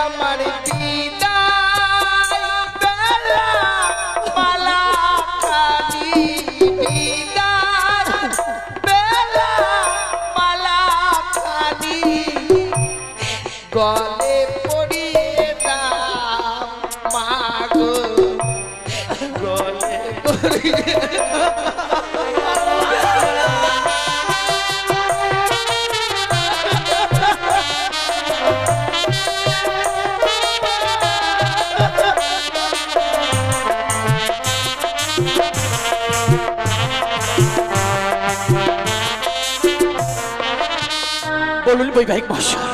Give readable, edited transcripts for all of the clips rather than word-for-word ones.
আমার বিদায় বেলা মালা খানি বিদায় বেলা মালা খানি গলে পড়িয়ে দাও মাগো গলে পড়িয়ে বলুন বৈবাহিক মহাশয়।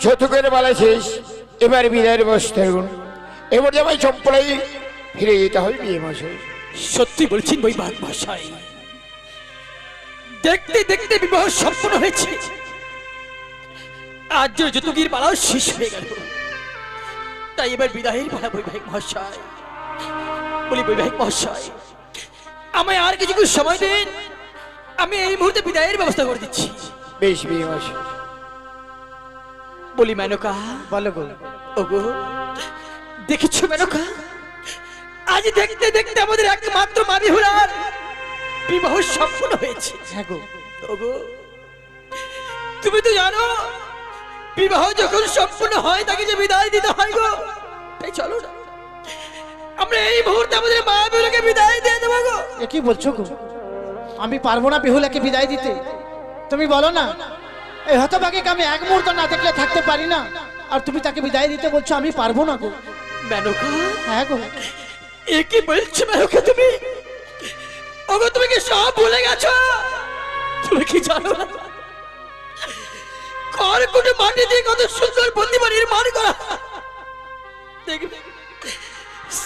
যতক্ষণ বলা শেষ, এবার বিদায়ের বসতে এবার জামাই চম্পলাই ফিরে যেতে হয় বিয়ে মশাই। সত্যি বলছেন বৈবাহিক মহাশয়, দেখতে দেখতে বিবাহ সম্পন্ন হয়েছে, আজ যতুগীর পালাও শেষ হয়ে গেল, তাই এবার বিদায়ের পালা বৈবাহিক মহাশয়। বলি বৈবাহিক মহাশয়, আমায় আর কিছু সময় দিন, আমি এই মুহূর্তে বিদায়ের ব্যবস্থা করে দিচ্ছি। বেশ বিয়ে মশাই। বলি মেনকা, বলো গো। ওগো দেখেছো মেনকা, আজ দেখতে দেখতে আমাদের একমাত্র মা বিহুলার বিবাহ সম্পন্ন হয়েছে। হ্যাঁ গো। ওগো তুমি তো জানো, বিবাহ যখন সম্পূর্ণ হয় তাকে যে বিদায় দিতে হয় গো। তাই চলো না, আমরা এই মুহূর্তে আমাদের মা বিহুলাকে বিদায় দিয়ে দেবো গো। এ কি বলছো গো? আমি পারবো না বিহুলাকে বিদায় দিতে। তুমি বলো না, এই হতভাগীকে আমি এক মুহূর্ত না দেখলে থাকতে পারি না, আর তুমি তাকে বিদায় দিতে বলছো আমি পারবো না গো। মেনকা, হ্যাঁ গো। এ কি বলছো মেনকা তুমি? ওগো তুমি কি সব ভুলে গেছো? তুমি কি জানো না, খড়কুটো মাটি দিয়ে কত সুন্দর প্রতিমা নির্মাণ করা, দেখবে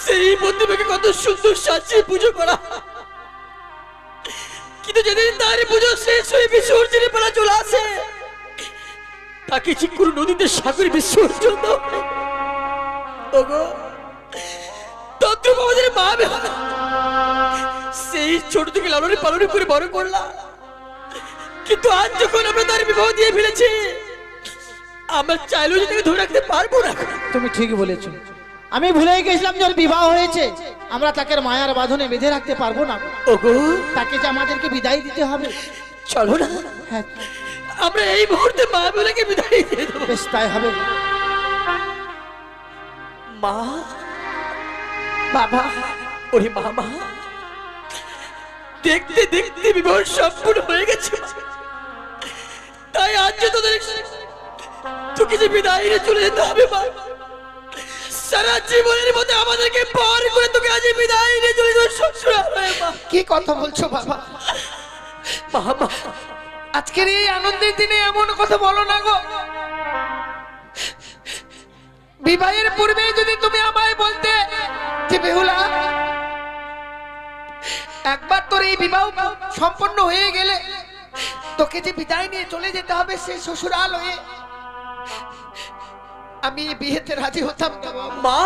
সেই প্রতিমাকে কত সুন্দর সাজিয়ে পুজো করা, কিন্তু যেদিন তার পুজো শেষ হয়ে বিসর্জনের বেলা চলে আসে, তাকে চিকুর নদীতে সাগরে বিসর্জন দাও। ওগো তদ্রুপ আমাদের মা বেহুলা সেই ছোট থেকে লালন পালন করে বড় করলাম, কিন্তু আজ যখন আমরা তার বিবাহ দিয়ে ফেলেছি, আমরা চাইলেও যে তাকে ধরে রাখতে পারবো না। তুমি ঠিক বলেছো, আমি ভুলেই গেছিলাম যে ওর বিবাহ হয়েছে, আমরা তাকে মায়ার বাঁধনে বেঁধে রাখতে পারবো না। ওগো তাকে যে আমাদেরকে বিদায় দিতে হবে। চলো না, হ্যাঁ আমরা এই মুহূর্তে মা বেহুলাকে বিদায় দিয়ে দেবো। বেশ তাই হবে। মা, বাবা, ওরে মামা, দেখতে দেখতে বিবাহ সম্পূর্ণ হয়ে গেছে, তাই আজ যে তোকে যে বিদায় নিয়ে চলে যেতে হবে মা, সারা জীবনের মধ্যে আমাদেরকে পার করে তোকে আজ বিদায় নিয়ে চলে যাবে শ্বশুরালয়ে। মা কি কথা বলছো বাবা? মামা, আজকের এই আনন্দের দিনে এমন কথা বলো না গো। বিবাহের পূর্বে যদি তুমি আমায় বলতে যে বেহুলা, একবার তোর এই বিবাহ সম্পন্ন হয়ে গেলে তোকে যে বিদায় নিয়ে চলে যেতে হবে সেই শ্বশুরালয়ে, আমি বিয়েতে রাজি হতাম না মা,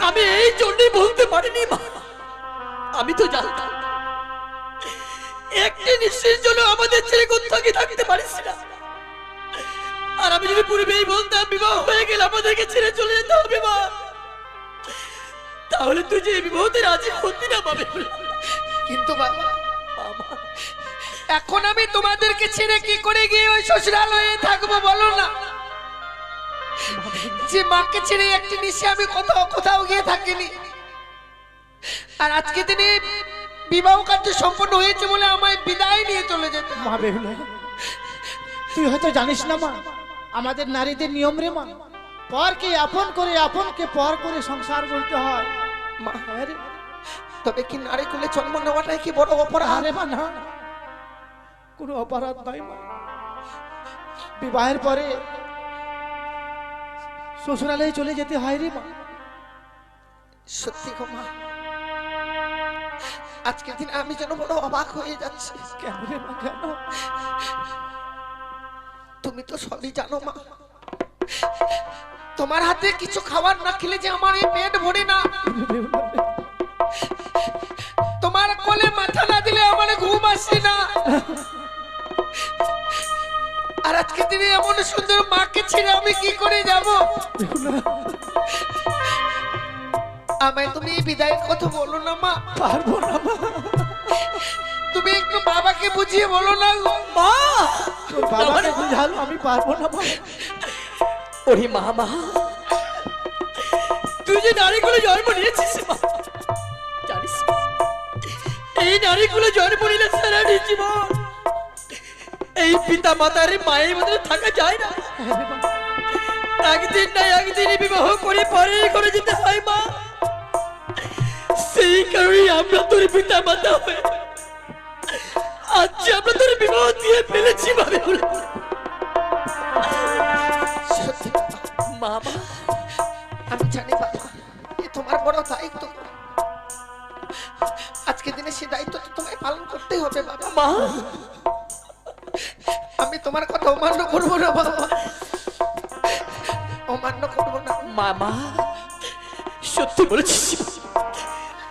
আমি এই জন্যই বলতে পারিনি মা, আমি তো জানতাম একটি নিশ্চিত জন্য আমাদের ছেলে কোথাও থাকতে পারিস না, আর আমি যদি পূর্বেই বলতাম বিবাহ হয়ে গেলে আমাদেরকে ছেড়ে চলে যেতে হবে মা, তাহলে তুই যে বিবাহতে রাজি হতি না পাবে। কিন্তু বাবা, এখন আমি তোমাদেরকে ছেড়ে কি করে গিয়ে ওই শ্বশুরালয়ে থাকবো বলো না? যে মাকে ছেড়ে একটি নিশে আমি কোথাও গিয়ে থাকিনি, আর আজকে দিনে বিবাহ কার্য সম্পন্ন হয়েছে বলে আমায় বিদায় নিয়ে চলে যেতে। মা বেহুলা, তুই হয়তো জানিস না মা, আমাদের নারীদের নিয়ম রে মা, পরকে আপন করে আপনকে পর করে সংসার করতে হয় মা। তবে কি নারী কুলে জন্ম নেওয়াটাই কি বড় অপরাধ? আরে মা না, কোনো অপরাধ নয় মা। বিবাহের পরে শ্বশুরালয়ে চলে যেতে হয় রে মা। সত্যি গো মা, আজকের দিন আমি যেন বড় অবাক হয়ে যাচ্ছি। কেন রে মা, কেন? তুমি তো সবই জানো মা, তোমার হাতে কিছু খাবার না খেলে যে আমার এই পেট ভরে না, তোমার কোলে মাথা না দিলে আমার ঘুম আসে না, আর আজকে দিনে এমন সুন্দর মাকে ছেড়ে আমি কি করে যাব? আমায় তুমি বিদায়ের কথা বলো না মা। পারবো না মা। তুমি একটু বাবাকে বুঝিয়ে বলো না গো। মা তোর বাবাকে বুঝালো আমি পারবো না মা। ওরে মা মা, তুই যে নারীগুলো জন্ম নিয়েছিস মা, জানিস মা, এই নারীগুলো জন্ম নিলে সারাটি জীবন এই পিতা মাতার মায়ের মধ্যে থাকা যায় না। একদিন না একদিন বিবাহ করে পরে করে যেতে হয় মা। সেই কারণে আমরা তোর পিতা মাতা হয়ে আজ আমরা তোর বিবাহ দিয়ে ফেলেছি ভাবে সত্যি মামা। আমি জানি বাবা, এ তোমার বড় দায়িত্ব। আজকে দিনে সে দায়িত্ব তো তোমায় পালন করতেই হবে বাবা। মা আমি তোমার কথা অমান্য করবো না বাবা, অমান্য করবো না। মামা সত্যি বলেছিস,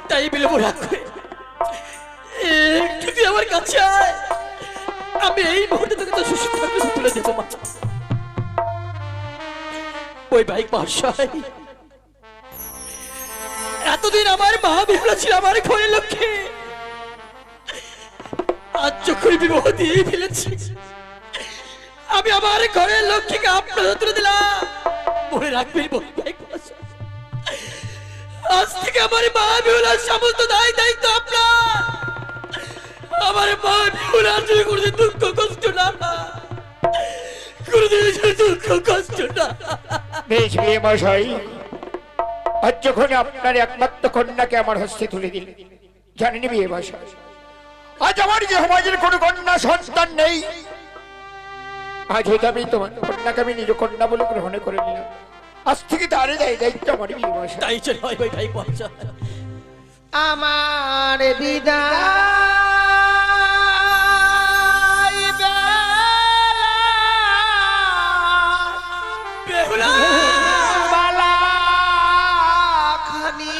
তাই বিলম্ব রাখ করে একটু তুই আমার কাছে আয়, আমি এই মুহূর্তে তোকে তো সুস্থ থাকতে তুলে দেবো মা। ওই বাইক মহাশয়, এতদিন আমার মা বিহলা ছিল আমার ঘরের লক্ষ্যে, আজ যখন বিবাহ দিয়ে ফেলেছি আমি আমার ঘরের লক্ষ্মীকে আপনার তুলে দিলাম। মনে রাখবেন বাইক মহাশয়, আজ থেকে আমার মা বিহলার সমস্ত দায়িত্ব আপনার। আমার মা বিহলার জন্য কোনোদিন দুঃখ কষ্ট না, কোনোদিন দুঃখ কষ্ট না। বেশ বিয়ে মশাই, আজ যখন আপনার একমাত্র কন্যাকে আমার হস্তে তুলে দিল, জানেন বিয়ে মশাই, আজ আমার যে সমাজের কোনো কন্যা সন্তান নেই, আজ হয়তো আমি তোমার কন্যাকে আমি নিজ কন্যা বলে গ্রহণ করে নিলাম। আজ থেকে তারই দায়িত্ব আমার বিয়ে মশাই। তাই চল হয় ভাই ভাই পৌঁছা। আমার বিদায় বেহুলা বালা খানি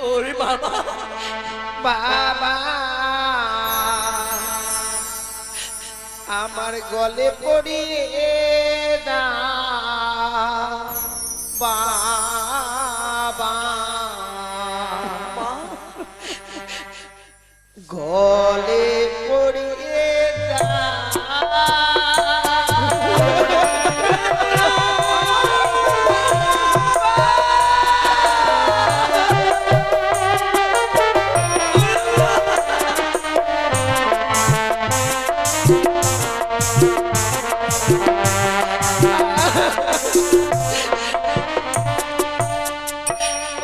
ওরে বাবা, বাবা আমার গলে পড়িয়ে দা বাবা, গলে পড়িয়ে দা।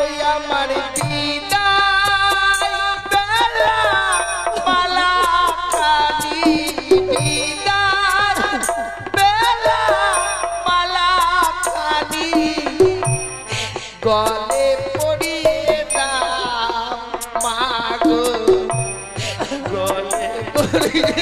ওই আমার বিদায় বেলা মালা খালি, বিদায় বেলা মালা খালি, গলে পড়িয়ে দাও মাগো, গলে পড়িয়ে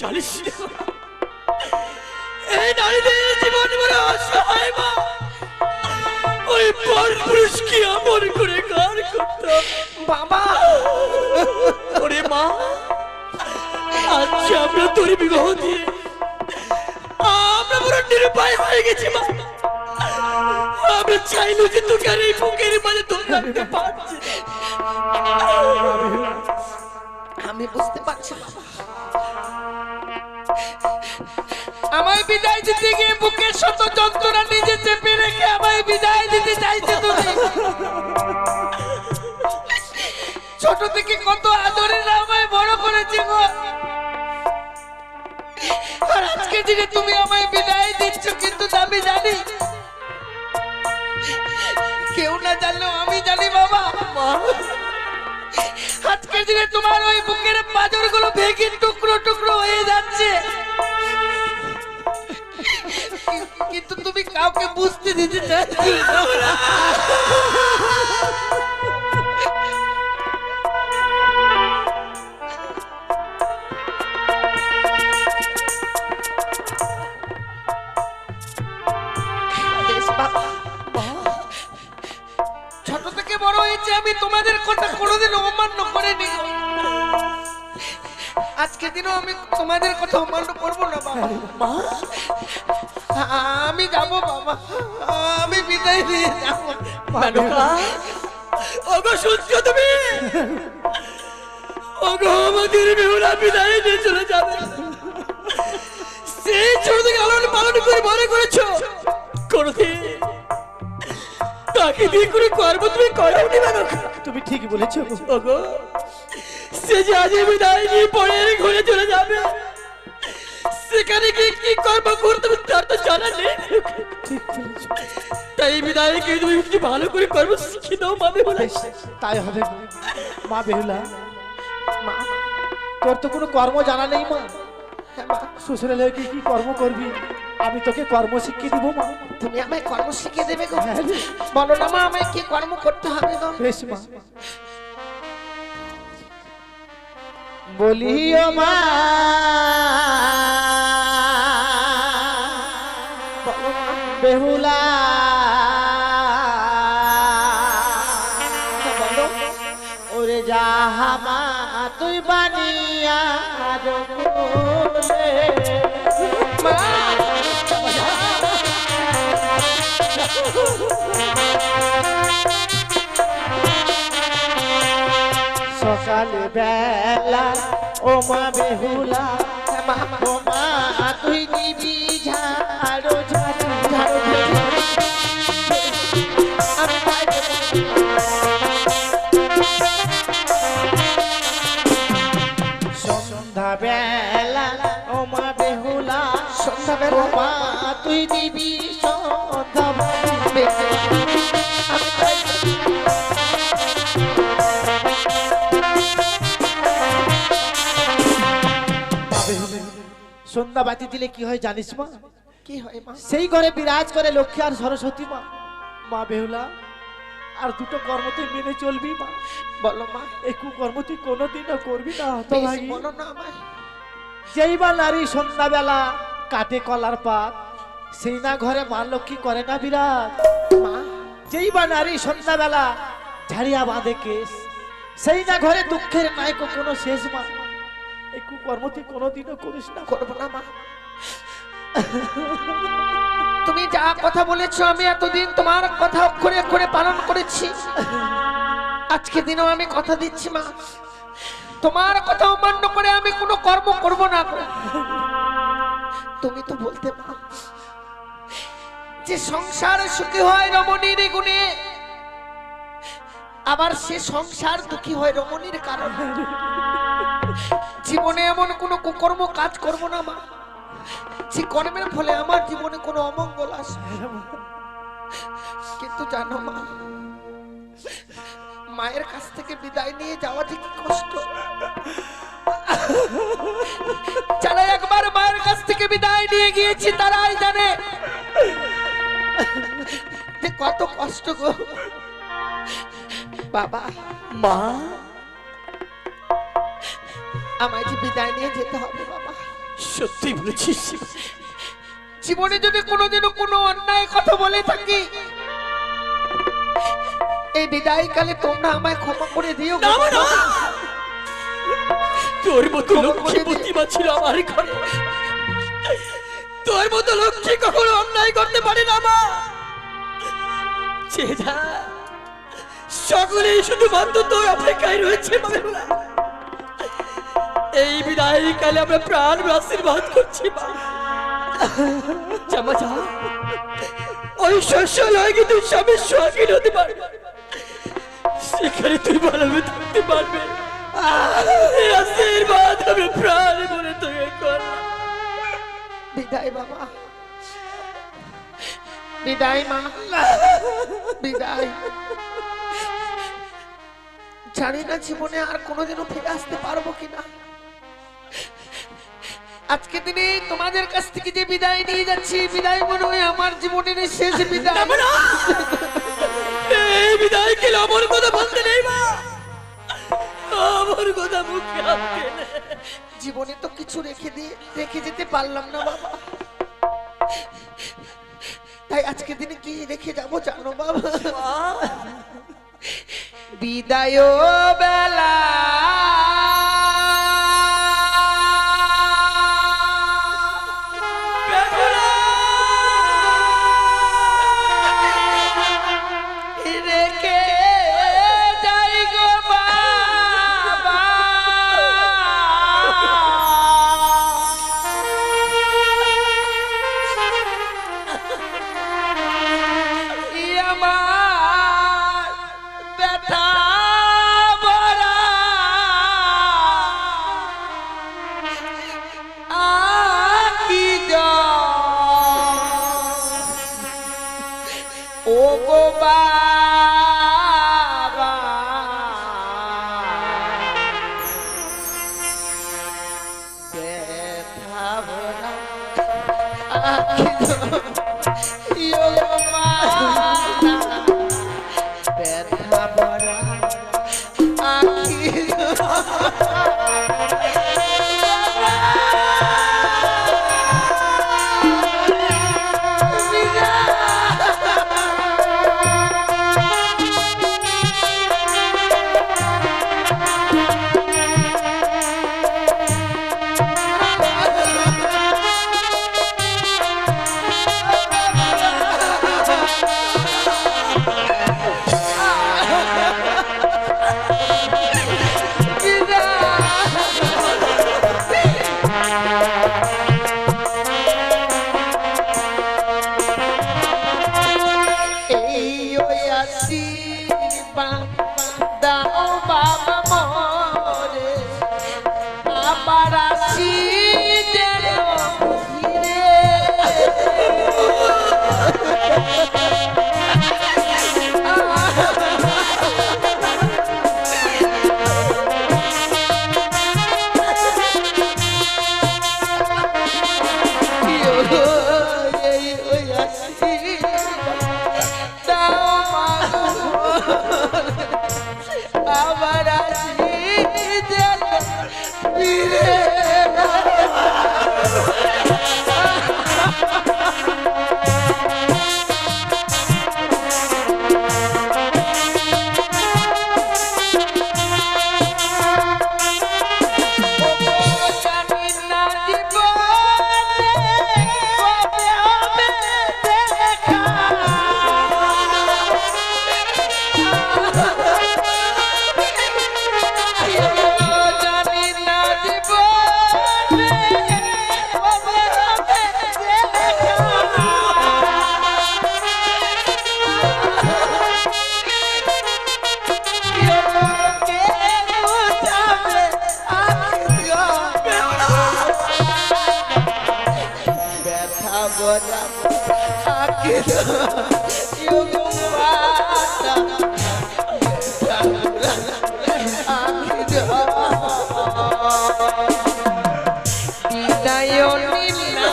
জানিস না? এই নারীদের জীবন বড় অসহায় মা। ওই পর পুরুষকে আমর করে গান করতাম বাবা ওরে মা। আজ আমরা তোর বিবাহ দিয়ে আমরা বড় নিরুপায় হয়ে গেছি মা। আমরা চাইলো যে তোকে আর এই বুকের মাঝে ধরে রাখতে পারছি না। আমি বুঝতে পারছি বাবা, আমায় বিদায় দিতে গিয়ে বুকের শত যন্ত্রণা নিজে চেপে রেখে আমায় বিদায় দিতে চাইছে তুমি। ছোট থেকে কত আদরে আমায় বড় করেছে গো, আর আজকে দিনে তুমি আমায় বিদায় দিচ্ছ, কিন্তু আমি জানি, কেউ না জানলেও আমি জানি বাবা, আজকের দিনে তোমার ওই বুকের পাঁজর গুলো ভেঙে টুকরো টুকরো হয়ে যাচ্ছে, কিন্তু তুমি কাউকে বুঝতে দিতে চাচ্ছ না। ছোট থেকে বড় হয়েছে আমি তোমাদের কথা কোনোদিন অমান্য করিনি, আজকে দিনও আমি তোমাদের কথা অমান্য করবো না বাবা। মা আমি যাবো বাবা, আমি বিদায় নিয়ে যাবো। মেনকা, ওগো শুনছো তুমি? ওগো আমাদের বেহুলা বিদায় নিয়ে চলে যাবে। সেই ছোট থেকে লালন পালন করে বড় করেছো, কোনদিন তাকে দিয়ে করে কর্ম তুমি করাওনি মেনকা। তুমি ঠিক বলেছো গো। ওগো সে যে আজ বিদায় নিয়ে পরে ঘুরে চলে যাবে, সেখানে গিয়ে কি কর্ম করতে হবে তার তো জানা নেই। ঠিক বলেছো। তাই বিদায়কে তুমি একটু ভালো করে কর্ম শিখিয়ে দাও মা বেহুলা। তাই হবে গো। মা বেহুলা, মা, তোর তো কোনো কর্ম জানা নেই মা। হ্যাঁ মা, শ্বশুরে লেগে কি কর্ম করবি, আমি তোকে কর্ম শিখিয়ে দিব মা। তুমি আমায় কর্ম শিখিয়ে দেবে গো? হ্যাঁ রে। বলো না মা, আমায় কি কর্ম করতে হবে গো? বেশ মা। বলিও মা, বলো মা। বেহুলা বলো ওরে যাহামা তুই বানিয়া রঘুলে। মা, সকালে বেলা ও মা বেহুলা, হ্যাঁ মা, ও মা তুই দিবি ঝাড়ো ঝাড়ো ঝাড়ো আমি তাই দেবো। সন্ধ্যা বেলা ও মা বেহুলা, সন্ধ্যাবেলা ও মা তুই দিবি সন্ধ্যা বেঁচে। আমি তাই দেবো। সন্ধ্যা বাতি দিলে কি হয় জানিস মা? কি হয় মা? সেই ঘরে বিরাজ করে লক্ষ্মী আর সরস্বতী মা। মা বেহুলা, আর দুটো কর্ম তুই মেনে চলবি মা। বলো মা। এই কুকর্ম তুই কোনোদিনও করবি না বেশ, হতভাগী। বলো না আমায়। যেই বা নারী সন্ধ্যাবেলা কাটে কলার পাত, সেই না ঘরে মা লক্ষ্মী করে না বিরাজ। মা, যেই বা নারী সন্ধ্যাবেলা ঝাড়িয়া বাঁধে কেস, সেই না ঘরে দুঃখের নাই কোনো শেষ মা। এই কুকর্ম তুই কোনোদিনও করিস না। করবো না মা। তুমি যা কথা বলেছো আমি এতদিন তোমার কথা অক্ষরে অক্ষরে পালন করেছি, আজকে দিনও আমি কথা দিচ্ছি মা, তোমার কথা অমান্য করে আমি কোনো কর্ম করব না গো। তুমি তো বলতে মা যে সংসার সুখী হয় রমণীর গুণে, আবার সে সংসার দুঃখী হয় রমণীর কারণে। জীবনে এমন কোনো কুকর্ম কাজ করব না মা, যে কর্মের ফলে আমার জীবনে কোনো অমঙ্গল আসে। কিন্তু জানো মা, মায়ের কাছ থেকে বিদায় নিয়ে যাওয়া যে কি কষ্ট, যারা একবার মায়ের কাছ থেকে বিদায় নিয়ে গিয়েছি তারাই জানে যে কত কষ্ট গো। বাবা, মা আমায় যে বিদায় নিয়ে যেতে হবে বাবা। সত্যি বলেছিস। জীবনে যদি কোনোদিনও কোনো অন্যায় কথা বলে থাকি, এই বিদায় কালে তোমরা আমায় ক্ষমা করে দিও গো। না, না, তোর মতো লক্ষ্মী প্রতিমা ছিল আমার ঘরে, তোর মতো লক্ষ্মী কখনো অন্যায় করতে পারে না মা। যা সকলেই শুধুমাত্র তোর অপেক্ষায় রয়েছে মা বেহুলা। এই বিদায় কালে আমরা প্রাণ আশীর্বাদ করছি মা। জামা যা, ওই শস্যালয় কিন্তু স্বামী স্বাধীন হতে পারবে, সেখানে তুই ভালোভাবে থাকতে পারবে। এই আশীর্বাদ আমি প্রাণ বলে তোকে করলাম। বিদায় বাবা, বিদায় মা, বিদায়। জানি না জীবনে আর কোনোদিনও ফিরে আসতে পারবো কিনা। আজকে দিনে তোমাদের কাছ থেকে যে বিদায় নিয়ে যাচ্ছি, বিদায় মনে হয় আমার জীবনের শেষ বিদায়। এই বিদায় কে আমার কথা বলতে নেই মা, আমার কথা মুখে আনতে নেই। জীবনে তো কিছু রেখে যেতে পারলাম না বাবা, তাই আজকে দিনে কি রেখে যাবো জানো বাবা? বিদায় বেলা রেখে যাই গো বাবা, আমার ব্যথা ভরা আখি ও গো বাবা, ব্যথা ভরা আখি ও গো মাতা, ব্যথা ভরা আখি দাও বাবা মোরে, আবার আসি যেন ফিরে। আবার আসি যেন ফিরে। জানি না জীবনে কবে হবে দেখা, জানি না জীবনে কবে হবে দেখা, কে বুঝাবে আখিও ব্যথা বোঝা আখিও গো মাতা, বিদায় নিনা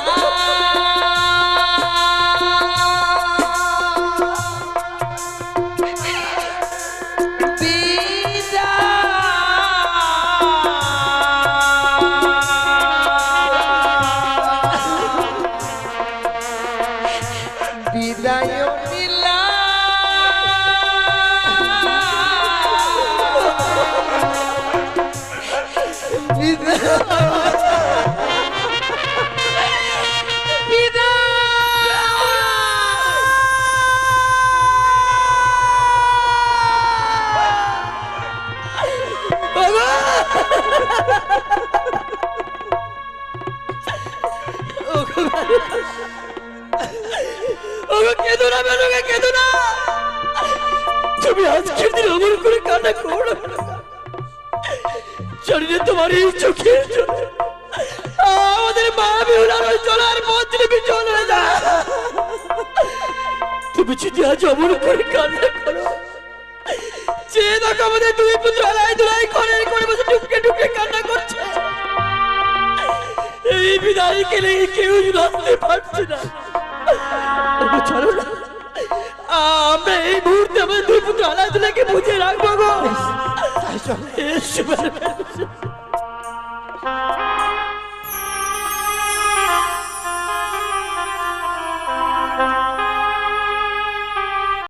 বিদায় বিদায় নিলাম কেঁদো না বেরোগে, কেঁদো না। তুমি আজকের দিন অমর করে কান্না করো না। জানি না তোমার এই চোখের জন্য আমাদের মা বেহুলার ওই চলার পথ তুমি চলে যা। তুমি যদি আজ অমর করে কান্না করো, যে দেখো আমাদের দুই পুত্র আলাই দুলাই করে বসে টুকরে টুকরে কান্না করছে। এই বিদায় গেলে কেউ রাখতে পারছে না। চলো না, আমরা এই মুহূর্তে আমাদের দুই পুত্র আলাই দুলাইকে বুঝিয়ে রাখবো গো। তাই চল। এসো